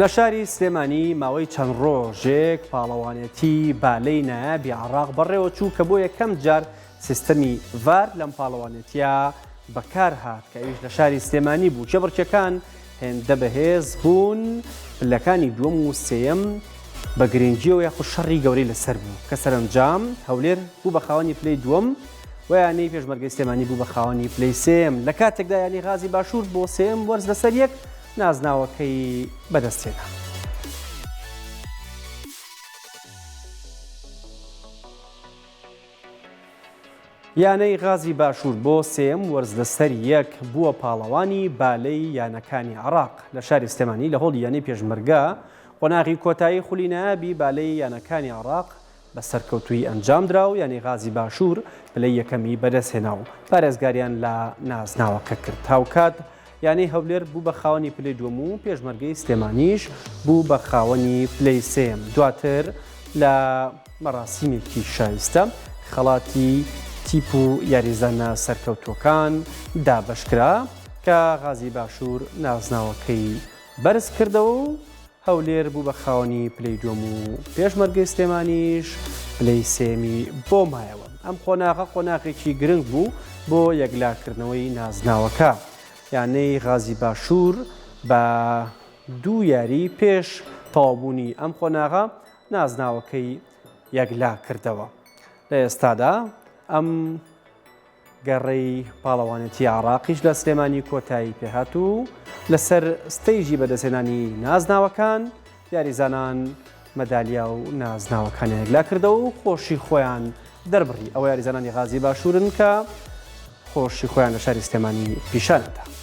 لە شاری سلێمانی ماوەی چەند ڕۆژێک پاڵەوانێتی بالەی نایابی عێراق بەڕێوە چوو کە بۆ یەکەم جار سیستەمی ڤار لەم پاڵەوانێتیە بەکار هات کە ئەویش لە شاری سلێمانی بوو. چێبڕکێکان هێندە بەهێز بوون، پلەکانی دووەم و سێیەم بە گرنگیەوە یاخود شەڕی گەورەی لەسەر بوو کە سەرنجام هەولێر بوو بە خاوەنی پلەی دووەم و یانەی پێشمەرگەی سلێمانی بوو بە خاوەنی پلەی سێم. لە کاتێکدا یانی غازی باشوور بۆ سێم وەرز لەسەر یەک نازناوەکەی بەدەستێنا. یانەی غازی باشوور بۆ سێم وەرز لەسەر یەک بووە پاڵەوانی بالەی یانەکانی عێراق لە شاری سلێمانی لە هۆڵی یانەی پێشمەرگە. قۆناغی کۆتایی خولی نایابی بالەی یانەکانی عێراق بە سەرکەوتووی ئەنجامدرا و یانی غازی باشوور پلەی یەکەمی بەدەستهێنا و پارێزگاریان لە نازناوەکە کرد. هاوکات یانەی هەولێر بوو بە خاوەنی پلەی دووەم و پێشمەرگەی سلێمانیش بوو بە خاوەنی پلەی سێم. دواتر لە مەراسیمێکی شایستە خەڵاتی تیپ و یاریزانە سەرکەوتوەکان دابەشکرا کە غازی باشوور نازناوەکەی بەرز کردەوە و هەولێر بوو بە خاوەنی پلەی دووەم و پێشمەرگەی سلێمانیش پلەی سێمی بۆ مایەوە. ئەم قۆناغە قۆناغێکی گرنگ بوو بۆ یەکلاکردنەوەی نازناوەکە. یانەی غازی باشوور بە دوو یاری پێش تەواوبوونی ئەم قۆناغە نازناوەکەی یەکلا کردەوە. لە ئێستادا ئەم گەڕەی پاڵەوانێتی عێراقیش لە سلێمانی کۆتایی پێهات و لەسەر ستەیژی بەدەستهێنانی نازناوەکان یاریزانان مەدالیا و نازناوەکانیان یەکلا کردەوە و خۆشی خۆیان دەربڕی. ئەوە یاریزانانی غازی باشوورن کە خۆشی خۆیان لە شاری سلێمانی پیشانەدا.